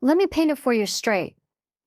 Let me paint it for you straight.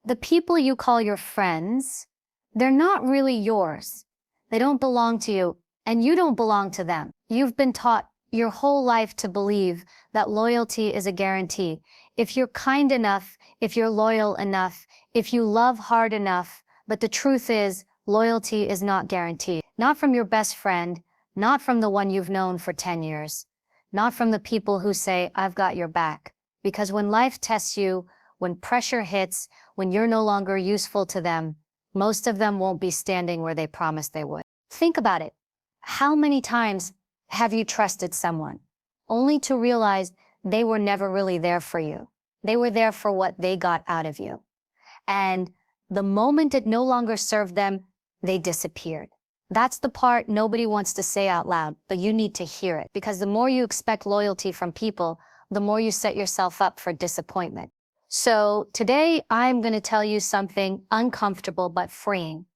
The people you call your friends, they're not really yours. They don't belong to you, and you don't belong to them. You've been taught your whole life to believe that loyalty is a guarantee. If you're kind enough, if you're loyal enough, if you love hard enough, but the truth is, loyalty is not guaranteed. Not from your best friend, not from the one you've known for 10 years, not from the people who say, "I've got your back." Because when life tests you, when pressure hits, when you're no longer useful to them, most of them won't be standing where they promised they would. Think about it. How many times have you trusted someone, only to realize they were never really there for you? They were there for what they got out of you. And the moment it no longer served them, they disappeared. That's the part nobody wants to say out loud, but you need to hear it. Because the more you expect loyalty from people, the more you set yourself up for disappointment. So today, I'm going to tell you something uncomfortable but freeing.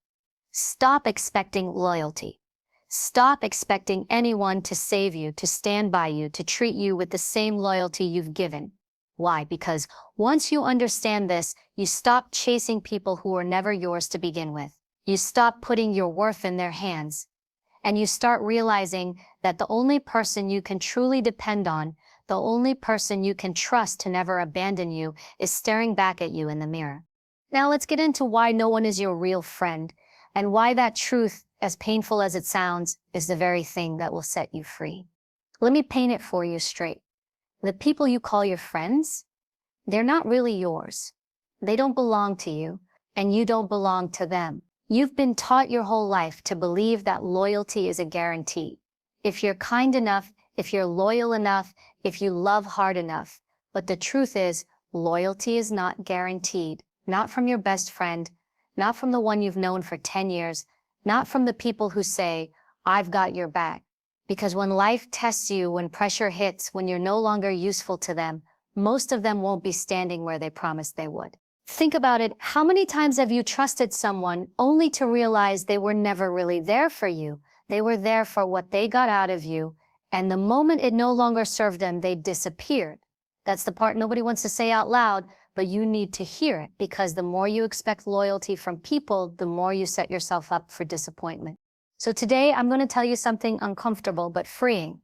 Stop expecting loyalty. Stop expecting anyone to save you, to stand by you, to treat you with the same loyalty you've given. Why? Because once you understand this, you stop chasing people who were never yours to begin with. You stop putting your worth in their hands. And you start realizing that the only person you can truly depend on, the only person you can trust to never abandon you, is staring back at you in the mirror. Now let's get into why no one is your real friend, and why that truth, as painful as it sounds, is the very thing that will set you free. Let me paint it for you straight. The people you call your friends, they're not really yours. They don't belong to you, and you don't belong to them. You've been taught your whole life to believe that loyalty is a guarantee. If you're kind enough, if you're loyal enough, if you love hard enough. But the truth is, loyalty is not guaranteed. Not from your best friend, not from the one you've known for 10 years, not from the people who say, "I've got your back." Because when life tests you, when pressure hits, when you're no longer useful to them, most of them won't be standing where they promised they would. Think about it. How many times have you trusted someone only to realize they were never really there for you? They were there for what they got out of you, and the moment it no longer served them, they disappeared. That's the part nobody wants to say out loud, but you need to hear it, because the more you expect loyalty from people, the more you set yourself up for disappointment. So today, I'm going to tell you something uncomfortable but freeing.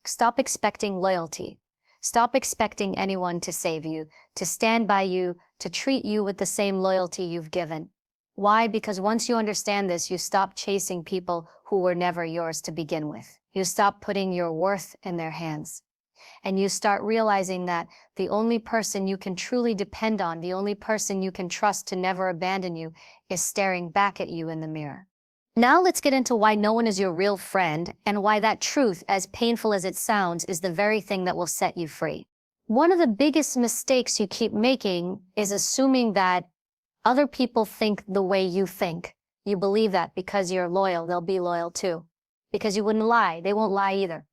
Stop expecting loyalty. Stop expecting anyone to save you, to stand by you, to treat you with the same loyalty you've given. Why? Because once you understand this, you stop chasing people who were never yours to begin with. You stop putting your worth in their hands. And you start realizing that the only person you can truly depend on, the only person you can trust to never abandon you, is staring back at you in the mirror. Now let's get into why no one is your real friend, and why that truth, as painful as it sounds, is the very thing that will set you free. One of the biggest mistakes you keep making is assuming that other people think the way you think. You believe that because you're loyal, they'll be loyal too. Because you wouldn't lie, they won't lie either.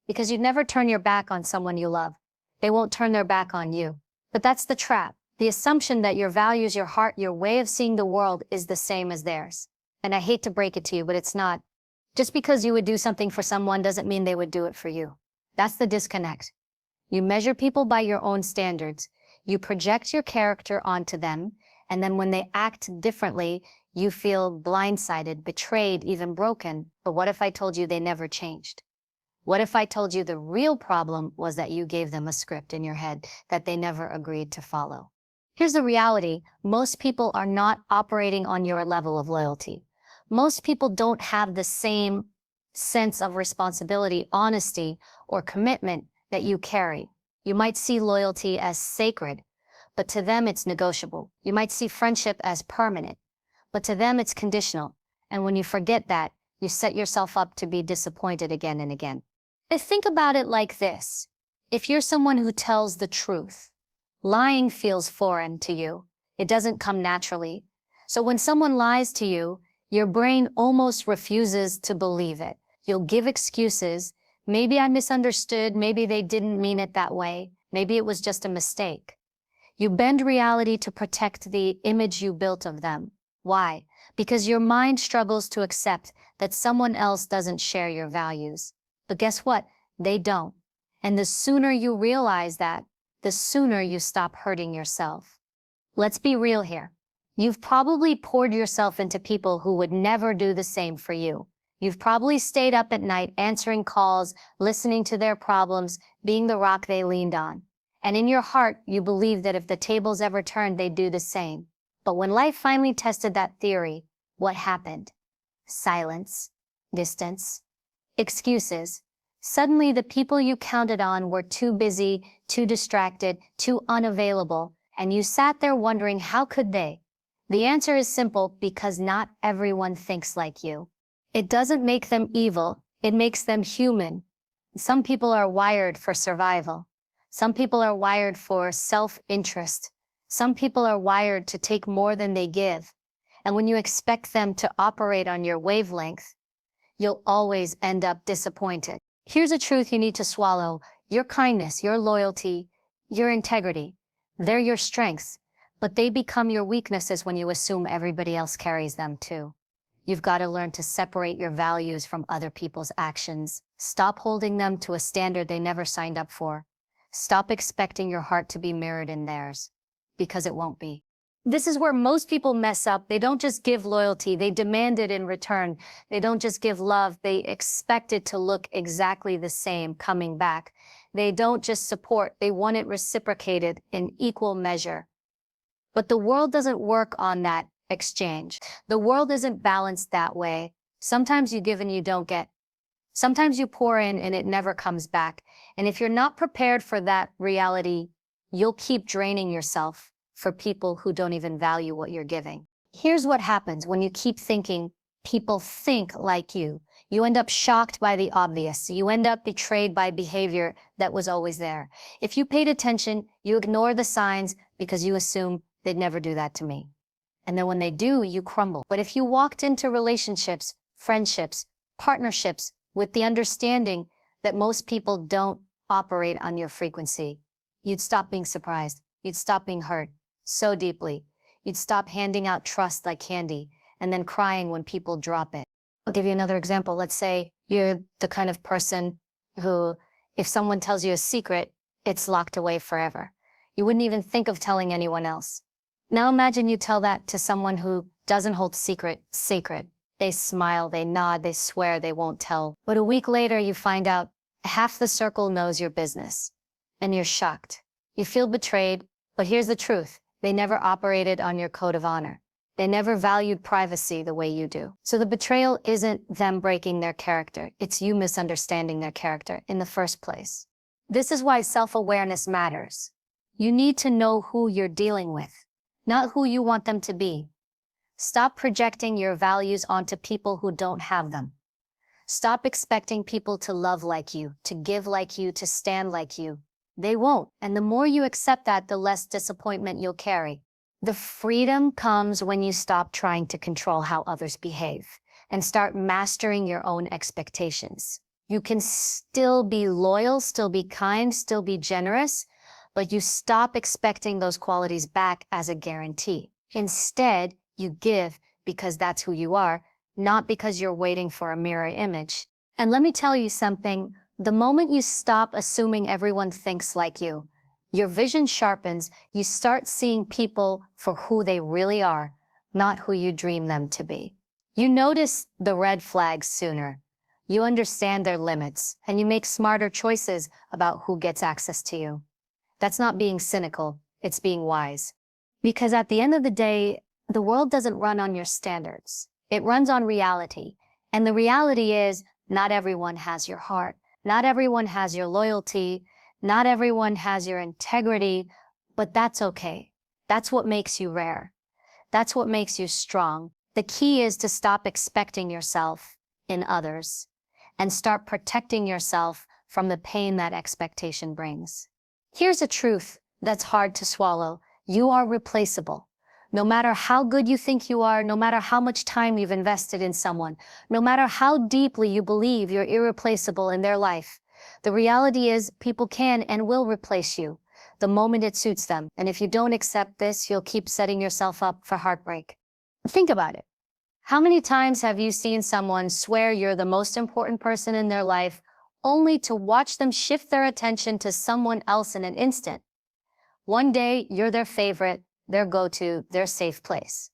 Because you'd never turn your back on someone you love. They won't turn their back on you. But that's the trap. The assumption that your values, your heart, your way of seeing the world is the same as theirs. And I hate to break it to you, but it's not. Just because you would do something for someone doesn't mean they would do it for you. That's the disconnect. You measure people by your own standards. You project your character onto them. And then when they act differently, you feel blindsided, betrayed, even broken. But what if I told you they never changed? What if I told you the real problem was that you gave them a script in your head that they never agreed to follow? Here's the reality. Most people are not operating on your level of loyalty. Most people don't have the same sense of responsibility, honesty, or commitment that you carry. You might see loyalty as sacred, but to them it's negotiable. You might see friendship as permanent, but to them it's conditional. And when you forget that, you set yourself up to be disappointed again and again. And think about it like this. If you're someone who tells the truth, lying feels foreign to you. It doesn't come naturally. So when someone lies to you, your brain almost refuses to believe it. You'll give excuses. Maybe I misunderstood. Maybe they didn't mean it that way. Maybe it was just a mistake. You bend reality to protect the image you built of them. Why? Because your mind struggles to accept that someone else doesn't share your values. But guess what? They don't. And the sooner you realize that, the sooner you stop hurting yourself. Let's be real here. You've probably poured yourself into people who would never do the same for you. You've probably stayed up at night answering calls, listening to their problems, being the rock they leaned on. And in your heart, you believe that if the tables ever turned, they'd do the same. But when life finally tested that theory, what happened? Silence, distance, excuses. Suddenly, the people you counted on were too busy, too distracted, too unavailable, and you sat there wondering, how could they? The answer is simple: because not everyone thinks like you. It doesn't make them evil, it makes them human. Some people are wired for survival. Some people are wired for self-interest. Some people are wired to take more than they give. And when you expect them to operate on your wavelength, you'll always end up disappointed. Here's a truth you need to swallow. Your kindness, your loyalty, your integrity, they're your strengths, but they become your weaknesses when you assume everybody else carries them too. You've got to learn to separate your values from other people's actions. Stop holding them to a standard they never signed up for. Stop expecting your heart to be mirrored in theirs, because it won't be. This is where most people mess up. They don't just give loyalty, they demand it in return. They don't just give love, they expect it to look exactly the same coming back. They don't just support, they want it reciprocated in equal measure. But the world doesn't work on that exchange. The world isn't balanced that way. Sometimes you give and you don't get. Sometimes you pour in and it never comes back. And if you're not prepared for that reality, you'll keep draining yourself for people who don't even value what you're giving. Here's what happens when you keep thinking people think like you. You end up shocked by the obvious. You end up betrayed by behavior that was always there. If you paid attention, you ignore the signs because you assume they'd never do that to me. And then when they do, you crumble. But if you walked into relationships, friendships, partnerships with the understanding that most people don't operate on your frequency, you'd stop being surprised. You'd stop being hurt so deeply. You'd stop handing out trust like candy and then crying when people drop it. I'll give you another example. Let's say you're the kind of person who, if someone tells you a secret, it's locked away forever. You wouldn't even think of telling anyone else. Now imagine you tell that to someone who doesn't hold secret sacred. They smile, they nod, they swear they won't tell. But a week later, you find out half the circle knows your business, and you're shocked. You feel betrayed, but here's the truth. They never operated on your code of honor. They never valued privacy the way you do. So the betrayal isn't them breaking their character. It's you misunderstanding their character in the first place. This is why self-awareness matters. You need to know who you're dealing with, not who you want them to be. Stop projecting your values onto people who don't have them. Stop expecting people to love like you, to give like you, to stand like you. They won't. And the more you accept that, the less disappointment you'll carry. The freedom comes when you stop trying to control how others behave and start mastering your own expectations. You can still be loyal, still be kind, still be generous, but you stop expecting those qualities back as a guarantee. Instead, you give because that's who you are, not because you're waiting for a mirror image. And let me tell you something, the moment you stop assuming everyone thinks like you, your vision sharpens, you start seeing people for who they really are, not who you dream them to be. You notice the red flags sooner. You understand their limits, and you make smarter choices about who gets access to you. That's not being cynical, it's being wise. Because at the end of the day, the world doesn't run on your standards. It runs on reality. And the reality is, not everyone has your heart. Not everyone has your loyalty. Not everyone has your integrity, but that's okay. That's what makes you rare. That's what makes you strong. The key is to stop expecting yourself in others and start protecting yourself from the pain that expectation brings. Here's a truth that's hard to swallow. You are replaceable. No matter how good you think you are, no matter how much time you've invested in someone, no matter how deeply you believe you're irreplaceable in their life, the reality is people can and will replace you the moment it suits them. And if you don't accept this, you'll keep setting yourself up for heartbreak. Think about it. How many times have you seen someone swear you're the most important person in their life, only to watch them shift their attention to someone else in an instant? One day, you're their favorite, their go-to, their safe place.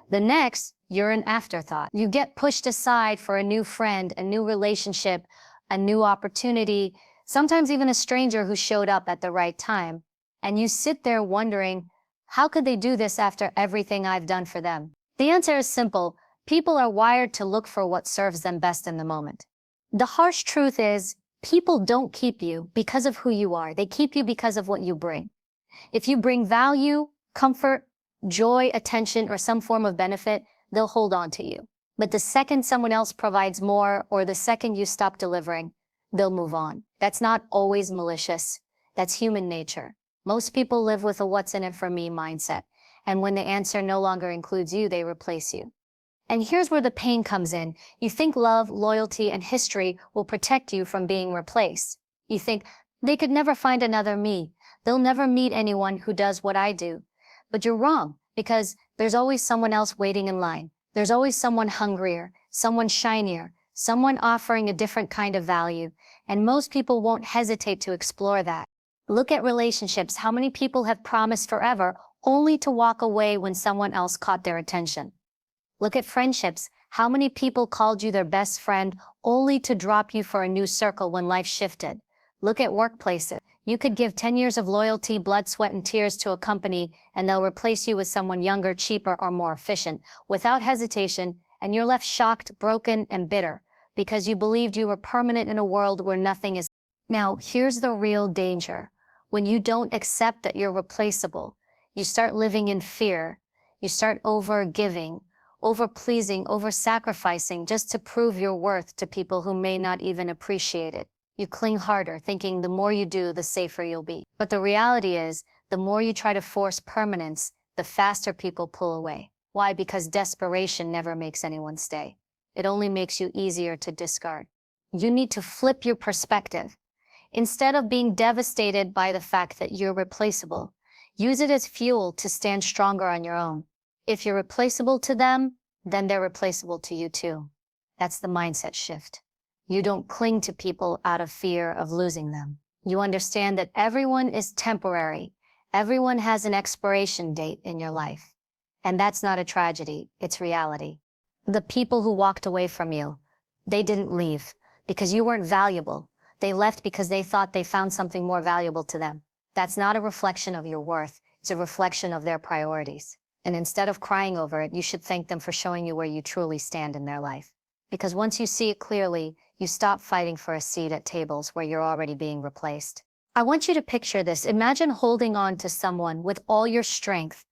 The next, you're an afterthought. You get pushed aside for a new friend, a new relationship, a new opportunity, sometimes even a stranger who showed up at the right time. And you sit there wondering, how could they do this after everything I've done for them? The answer is simple. People are wired to look for what serves them best in the moment. The harsh truth is, people don't keep you because of who you are. They keep you because of what you bring. If you bring value, comfort, joy, attention, or some form of benefit, they'll hold on to you. But the second someone else provides more, or the second you stop delivering, they'll move on. That's not always malicious. That's human nature. Most people live with a what's in it for me mindset. And when the answer no longer includes you, they replace you. And here's where the pain comes in. You think love, loyalty, and history will protect you from being replaced. You think, they could never find another me. They'll never meet anyone who does what I do. But you're wrong, because there's always someone else waiting in line. There's always someone hungrier, someone shinier, someone offering a different kind of value. And most people won't hesitate to explore that. Look at relationships. How many people have promised forever only to walk away when someone else caught their attention? Look at friendships. How many people called you their best friend only to drop you for a new circle when life shifted? Look at workplaces. You could give 10 years of loyalty, blood, sweat, and tears to a company, and they'll replace you with someone younger, cheaper, or more efficient, without hesitation, and you're left shocked, broken, and bitter, because you believed you were permanent in a world where nothing is. Now, here's the real danger. When you don't accept that you're replaceable, you start living in fear. You start over-giving, over-pleasing, over-sacrificing just to prove your worth to people who may not even appreciate it. You cling harder, thinking the more you do, the safer you'll be. But the reality is, the more you try to force permanence, the faster people pull away. Why? Because desperation never makes anyone stay. It only makes you easier to discard. You need to flip your perspective. Instead of being devastated by the fact that you're replaceable, use it as fuel to stand stronger on your own. If you're replaceable to them, then they're replaceable to you too. That's the mindset shift. You don't cling to people out of fear of losing them. You understand that everyone is temporary. Everyone has an expiration date in your life. And that's not a tragedy, it's reality. The people who walked away from you, they didn't leave because you weren't valuable. They left because they thought they found something more valuable to them. That's not a reflection of your worth. It's a reflection of their priorities. And instead of crying over it, you should thank them for showing you where you truly stand in their life. Because once you see it clearly, you stop fighting for a seat at tables where you're already being replaced. I want you to picture this. Imagine holding on to someone with all your strength,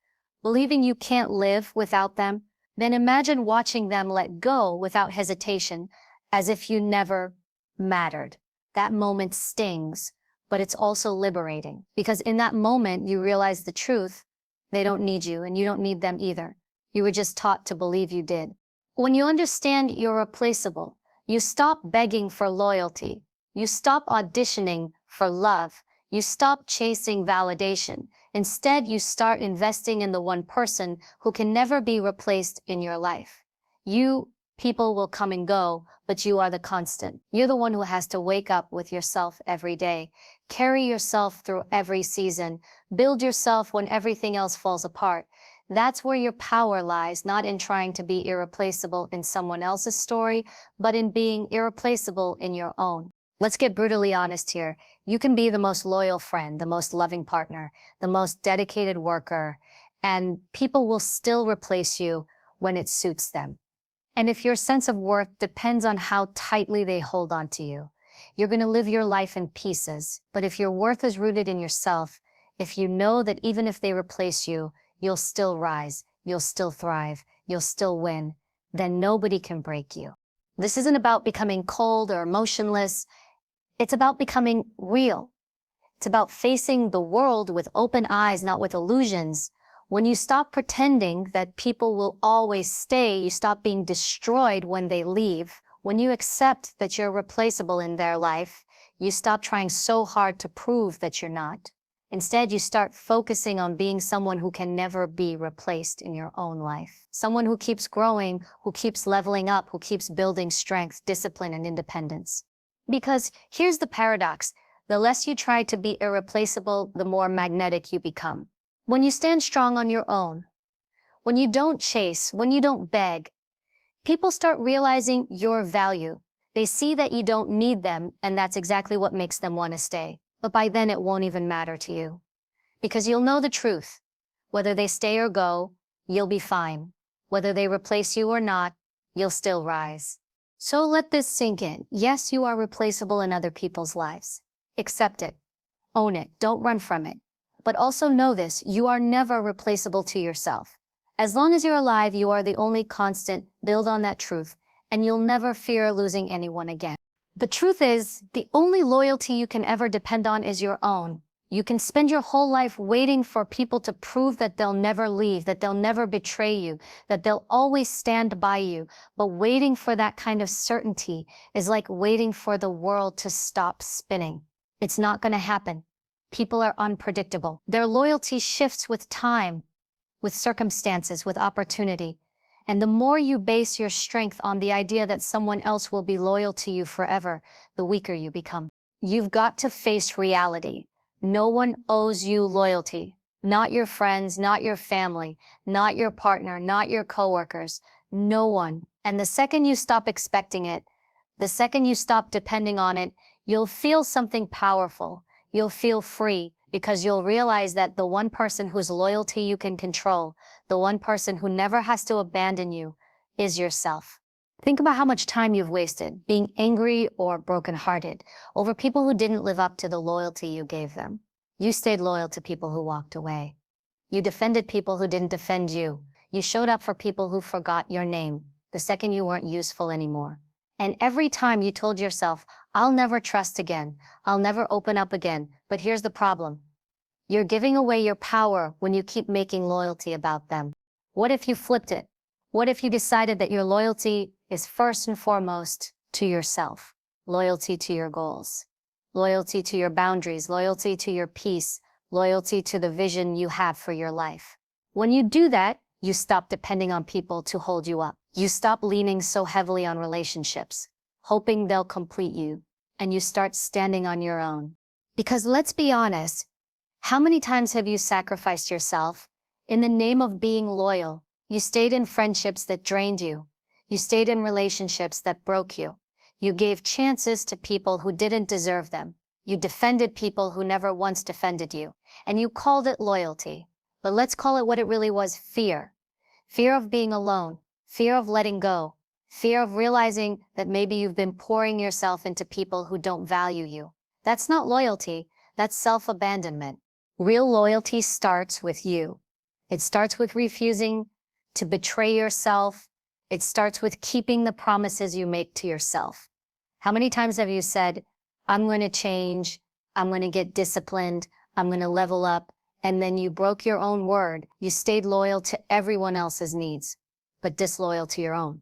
believing you can't live without them. Then imagine watching them let go without hesitation, as if you never mattered. That moment stings, but it's also liberating. Because in that moment, you realize the truth. They don't need you, and you don't need them either. You were just taught to believe you did. When you understand you're replaceable, you stop begging for loyalty. You stop auditioning for love. You stop chasing validation. Instead, you start investing in the one person who can never be replaced in your life. People will come and go, but you are the constant. You're the one who has to wake up with yourself every day, carry yourself through every season, build yourself when everything else falls apart. That's where your power lies, not in trying to be irreplaceable in someone else's story, but in being irreplaceable in your own. Let's get brutally honest here. You can be the most loyal friend, the most loving partner, the most dedicated worker, and people will still replace you when it suits them. And if your sense of worth depends on how tightly they hold on to you, you're going to live your life in pieces. But if your worth is rooted in yourself, if you know that even if they replace you, you'll still rise, you'll still thrive, you'll still win, then nobody can break you. This isn't about becoming cold or emotionless. It's about becoming real. It's about facing the world with open eyes, not with illusions. When you stop pretending that people will always stay, you stop being destroyed when they leave. When you accept that you're replaceable in their life, you stop trying so hard to prove that you're not. Instead, you start focusing on being someone who can never be replaced in your own life. Someone who keeps growing, who keeps leveling up, who keeps building strength, discipline, and independence. Because here's the paradox. The less you try to be irreplaceable, the more magnetic you become. When you stand strong on your own, when you don't chase, when you don't beg, people start realizing your value. They see that you don't need them, and that's exactly what makes them want to stay. But by then, it won't even matter to you. Because you'll know the truth. Whether they stay or go, you'll be fine. Whether they replace you or not, you'll still rise. So let this sink in. Yes, you are replaceable in other people's lives. Accept it. Own it. Don't run from it. But also know this, you are never replaceable to yourself. As long as you're alive, you are the only constant. Build on that truth, and you'll never fear losing anyone again. The truth is, the only loyalty you can ever depend on is your own. You can spend your whole life waiting for people to prove that they'll never leave, that they'll never betray you, that they'll always stand by you. But waiting for that kind of certainty is like waiting for the world to stop spinning. It's not going to happen. People are unpredictable. Their loyalty shifts with time, with circumstances, with opportunity. And the more you base your strength on the idea that someone else will be loyal to you forever, the weaker you become. You've got to face reality. No one owes you loyalty. Not your friends, not your family, not your partner, not your coworkers. No one. And the second you stop expecting it, the second you stop depending on it, you'll feel something powerful. You'll feel free, because you'll realize that the one person whose loyalty you can control, the one person who never has to abandon you, is yourself. Think about how much time you've wasted being angry or brokenhearted over people who didn't live up to the loyalty you gave them. You stayed loyal to people who walked away. You defended people who didn't defend you. You showed up for people who forgot your name the second you weren't useful anymore. And every time you told yourself, I'll never trust again, I'll never open up again. But here's the problem. You're giving away your power when you keep making loyalty about them. What if you flipped it? What if you decided that your loyalty is first and foremost to yourself? Loyalty to your goals, loyalty to your boundaries, loyalty to your peace, loyalty to the vision you have for your life. When you do that, you stop depending on people to hold you up. You stop leaning so heavily on relationships, hoping they'll complete you, and you start standing on your own. Because let's be honest, how many times have you sacrificed yourself in the name of being loyal? You stayed in friendships that drained you. You stayed in relationships that broke you. You gave chances to people who didn't deserve them. You defended people who never once defended you. And you called it loyalty. But let's call it what it really was: fear. Fear of being alone. Fear of letting go. Fear of realizing that maybe you've been pouring yourself into people who don't value you. That's not loyalty. That's self-abandonment. Real loyalty starts with you. It starts with refusing to betray yourself. It starts with keeping the promises you make to yourself. How many times have you said, I'm going to change, I'm going to get disciplined, I'm going to level up, and then you broke your own word. You stayed loyal to everyone else's needs, but disloyal to your own.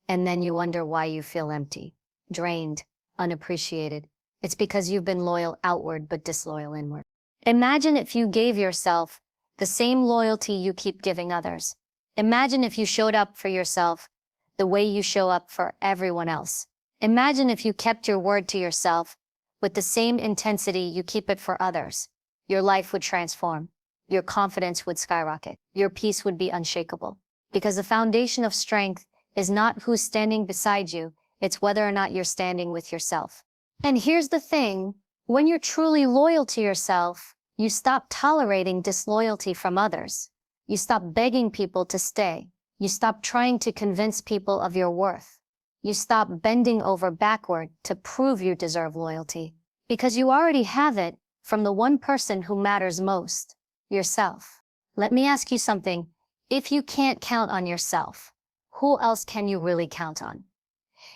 And then you wonder why you feel empty, drained, unappreciated. It's because you've been loyal outward, but disloyal inward. Imagine if you gave yourself the same loyalty you keep giving others. Imagine if you showed up for yourself the way you show up for everyone else. Imagine if you kept your word to yourself with the same intensity you keep it for others. Your life would transform. Your confidence would skyrocket. Your peace would be unshakable. Because the foundation of strength is not who's standing beside you, it's whether or not you're standing with yourself. And here's the thing, when you're truly loyal to yourself, you stop tolerating disloyalty from others. You stop begging people to stay. You stop trying to convince people of your worth. You stop bending over backward to prove you deserve loyalty. Because you already have it from the one person who matters most, yourself. Let me ask you something. If you can't count on yourself, who else can you really count on?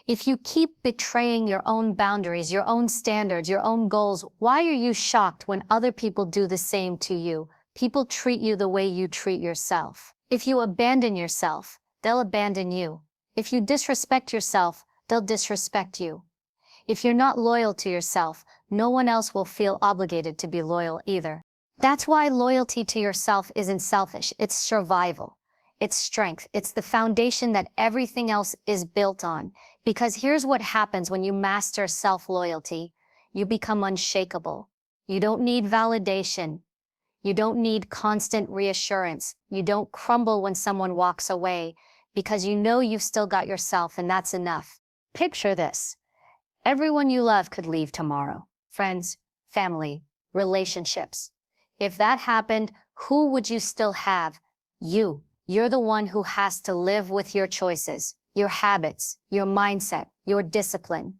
If you keep betraying your own boundaries, your own standards, your own goals, why are you shocked when other people do the same to you? People treat you the way you treat yourself. If you abandon yourself, they'll abandon you. If you disrespect yourself, they'll disrespect you. If you're not loyal to yourself, no one else will feel obligated to be loyal either. That's why loyalty to yourself isn't selfish, it's survival. It's strength. It's the foundation that everything else is built on. Because here's what happens when you master self-loyalty. You become unshakable. You don't need validation. You don't need constant reassurance. You don't crumble when someone walks away because you know you've still got yourself, and that's enough. Picture this. Everyone you love could leave tomorrow. Friends, family, relationships. If that happened, who would you still have? You. You're the one who has to live with your choices, your habits, your mindset, your discipline.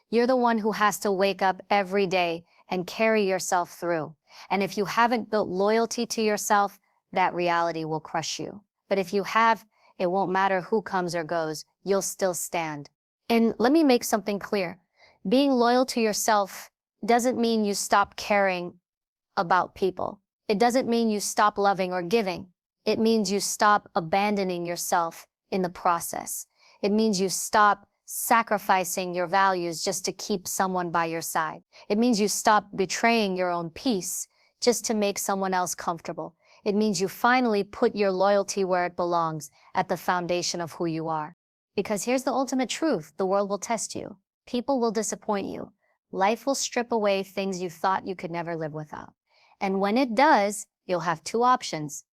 You're the one who has to wake up every day and carry yourself through. And if you haven't built loyalty to yourself, that reality will crush you. But if you have, it won't matter who comes or goes, you'll still stand. And let me make something clear. Being loyal to yourself doesn't mean you stop caring about people. It doesn't mean you stop loving or giving. It means you stop abandoning yourself in the process. It means you stop sacrificing your values just to keep someone by your side. It means you stop betraying your own peace just to make someone else comfortable. It means you finally put your loyalty where it belongs, at the foundation of who you are. Because here's the ultimate truth: the world will test you. People will disappoint you. Life will strip away things you thought you could never live without. And when it does, you'll have two options: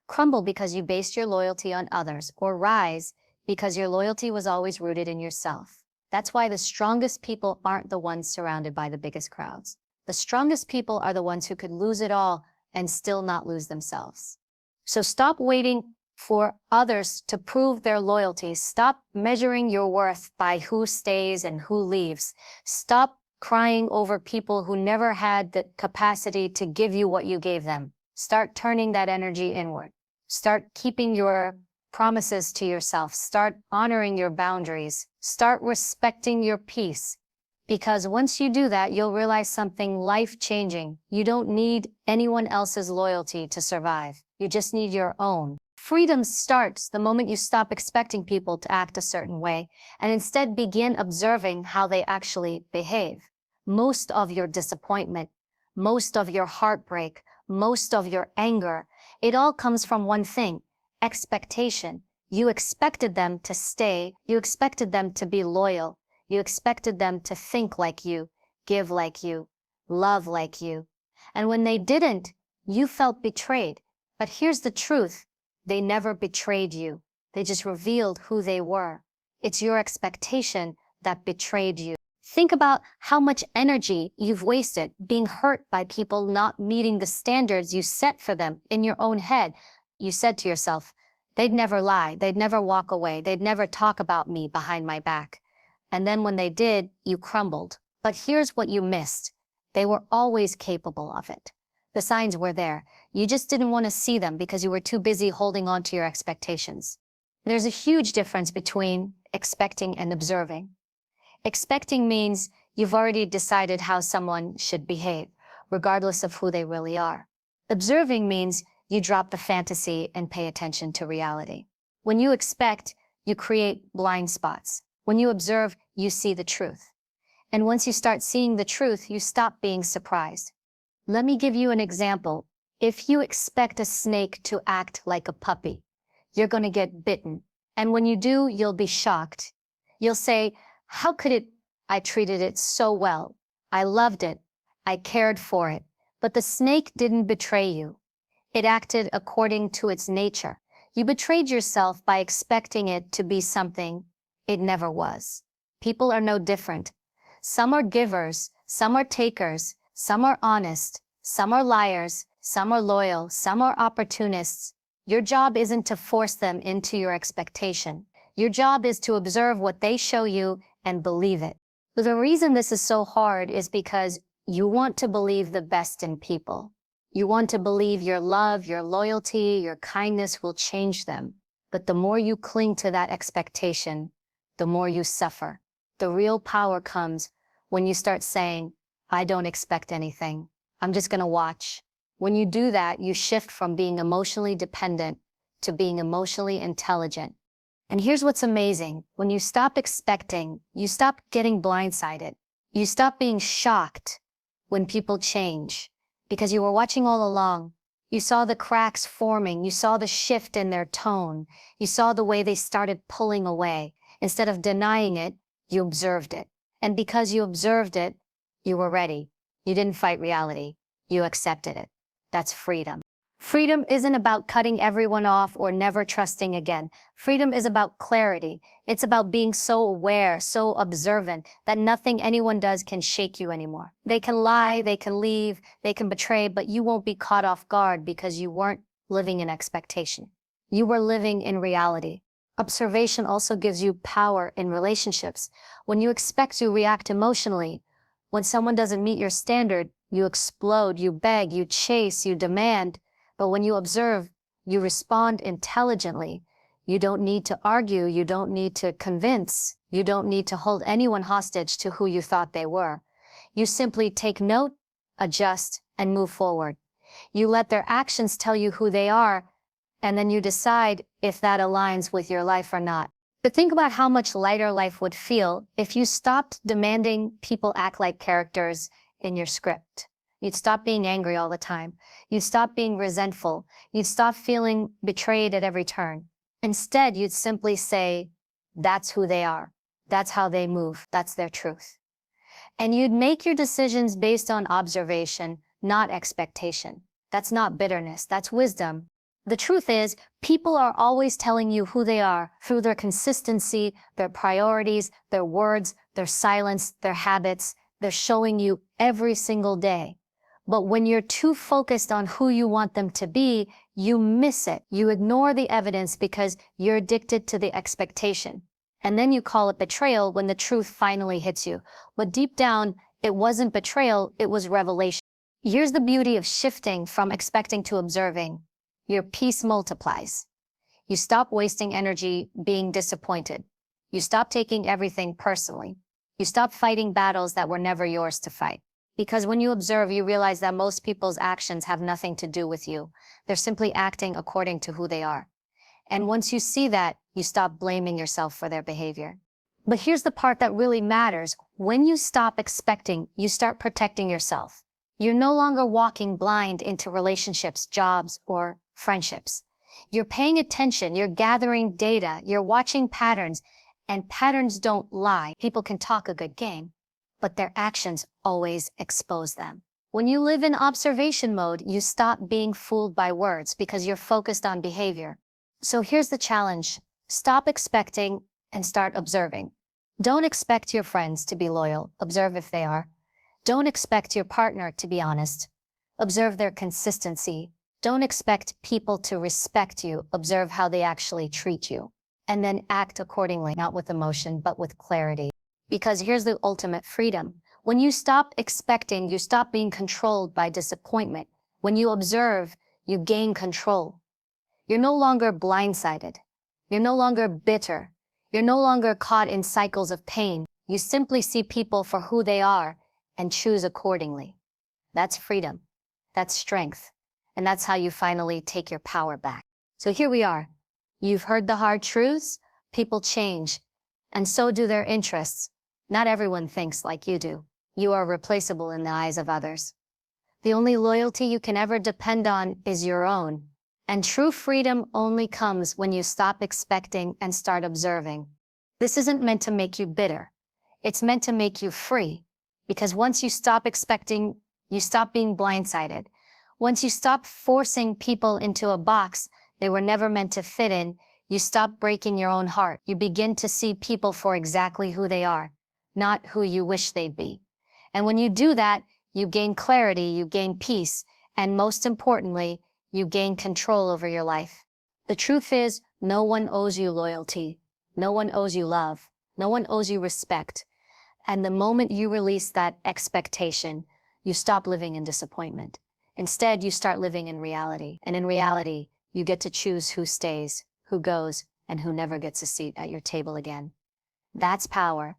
crumble because you based your loyalty on others, or rise because your loyalty was always rooted in yourself. That's why the strongest people aren't the ones surrounded by the biggest crowds. The strongest people are the ones who could lose it all and still not lose themselves. So stop waiting for others to prove their loyalty. Stop measuring your worth by who stays and who leaves. Stop crying over people who never had the capacity to give you what you gave them. Start turning that energy inward. Start keeping your promises to yourself. Start honoring your boundaries. Start respecting your peace. Because once you do that, you'll realize something life-changing. You don't need anyone else's loyalty to survive. You just need your own. Freedom starts the moment you stop expecting people to act a certain way and instead begin observing how they actually behave. Most of your disappointment, most of your heartbreak, most of your anger, it all comes from one thing: expectation. You expected them to stay. You expected them to be loyal. You expected them to think like you, give like you, love like you. And when they didn't, you felt betrayed. But here's the truth: they never betrayed you. They just revealed who they were. It's your expectation that betrayed you. Think about how much energy you've wasted being hurt by people not meeting the standards you set for them in your own head. You said to yourself, they'd never lie, they'd never walk away, they'd never talk about me behind my back. And then when they did, you crumbled. But here's what you missed: they were always capable of it. The signs were there. You just didn't want to see them because you were too busy holding on to your expectations. There's a huge difference between expecting and observing. Expecting means you've already decided how someone should behave, regardless of who they really are. Observing means you drop the fantasy and pay attention to reality. When you expect, you create blind spots. When you observe, you see the truth. And once you start seeing the truth, you stop being surprised. Let me give you an example. If you expect a snake to act like a puppy, you're going to get bitten. And when you do, you'll be shocked. You'll say, how could it? I treated it so well. I loved it. I cared for it. But the snake didn't betray you. It acted according to its nature. You betrayed yourself by expecting it to be something it never was. People are no different. Some are givers, some are takers, some are honest, some are liars, some are loyal, some are opportunists. Your job isn't to force them into your expectation. Your job is to observe what they show you and believe it. The reason this is so hard is because you want to believe the best in people. You want to believe your love, your loyalty, your kindness will change them. But the more you cling to that expectation, the more you suffer. The real power comes when you start saying, I don't expect anything. I'm just going to watch. When you do that, you shift from being emotionally dependent to being emotionally intelligent. And here's what's amazing. When you stop expecting, you stop getting blindsided. You stop being shocked when people change, because you were watching all along. You saw the cracks forming. You saw the shift in their tone. You saw the way they started pulling away. Instead of denying it, you observed it. And because you observed it, You were ready. You didn't fight reality. You accepted it. That's freedom. Freedom isn't about cutting everyone off or never trusting again. Freedom is about clarity. It's about being so aware, so observant, that nothing anyone does can shake you anymore. They can lie, they can leave, they can betray, but you won't be caught off guard because you weren't living in expectation. You were living in reality. Observation also gives you power in relationships. When you expect to react emotionally, when someone doesn't meet your standard, you explode, you beg, you chase, you demand. But when you observe, you respond intelligently. You don't need to argue, you don't need to convince, you don't need to hold anyone hostage to who you thought they were. You simply take note, adjust, and move forward. You let their actions tell you who they are, and then you decide if that aligns with your life or not. But think about how much lighter life would feel if you stopped demanding people act like characters in your script. You'd stop being angry all the time. You'd stop being resentful. You'd stop feeling betrayed at every turn. Instead, you'd simply say, that's who they are. That's how they move. That's their truth. And you'd make your decisions based on observation, not expectation. That's not bitterness. That's wisdom. The truth is, people are always telling you who they are through their consistency, their priorities, their words, their silence, their habits. They're showing you every single day. But when you're too focused on who you want them to be, you miss it. You ignore the evidence because you're addicted to the expectation. And then you call it betrayal when the truth finally hits you. But deep down, it wasn't betrayal, it was revelation. Here's the beauty of shifting from expecting to observing. Your peace multiplies. You stop wasting energy being disappointed. You stop taking everything personally. You stop fighting battles that were never yours to fight. Because when you observe, you realize that most people's actions have nothing to do with you. They're simply acting according to who they are. And once you see that, you stop blaming yourself for their behavior. But here's the part that really matters. When you stop expecting, you start protecting yourself. You're no longer walking blind into relationships, jobs, or friendships. You're paying attention, you're gathering data, you're watching patterns, and patterns don't lie. People can talk a good game, but their actions always expose them. When you live in observation mode, you stop being fooled by words because you're focused on behavior. So here's the challenge. Stop expecting and start observing. Don't expect your friends to be loyal. Observe if they are. Don't expect your partner to be honest. Observe their consistency. Don't expect people to respect you. Observe how they actually treat you. And then act accordingly, not with emotion, but with clarity. Because here's the ultimate freedom. When you stop expecting, you stop being controlled by disappointment. When you observe, you gain control. You're no longer blindsided. You're no longer bitter. You're no longer caught in cycles of pain. You simply see people for who they are and choose accordingly. That's freedom. That's strength. And that's how you finally take your power back. So here we are. You've heard the hard truths. People change, and so do their interests. Not everyone thinks like you do. You are replaceable in the eyes of others. The only loyalty you can ever depend on is your own. And true freedom only comes when you stop expecting and start observing. This isn't meant to make you bitter. It's meant to make you free. Because once you stop expecting, you stop being blindsided. Once you stop forcing people into a box they were never meant to fit in, you stop breaking your own heart. You begin to see people for exactly who they are, not who you wish they'd be. And when you do that, you gain clarity, you gain peace, and most importantly, you gain control over your life. The truth is, no one owes you loyalty. No one owes you love. No one owes you respect. And the moment you release that expectation, you stop living in disappointment. Instead, you start living in reality. And in reality, you get to choose who stays, who goes, and who never gets a seat at your table again. That's power.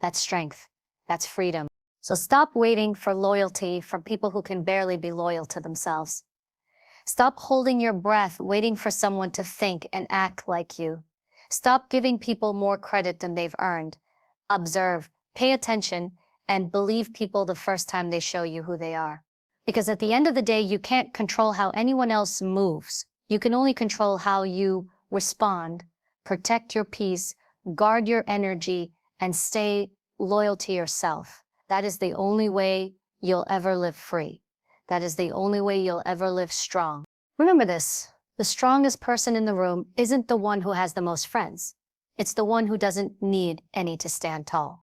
That's strength. That's freedom. So stop waiting for loyalty from people who can barely be loyal to themselves. Stop holding your breath, waiting for someone to think and act like you. Stop giving people more credit than they've earned. Observe, pay attention, and believe people the first time they show you who they are. Because at the end of the day, you can't control how anyone else moves. You can only control how you respond, protect your peace, guard your energy, and stay loyal to yourself. That is the only way you'll ever live free. That is the only way you'll ever live strong. Remember this, the strongest person in the room isn't the one who has the most friends. It's the one who doesn't need any to stand tall.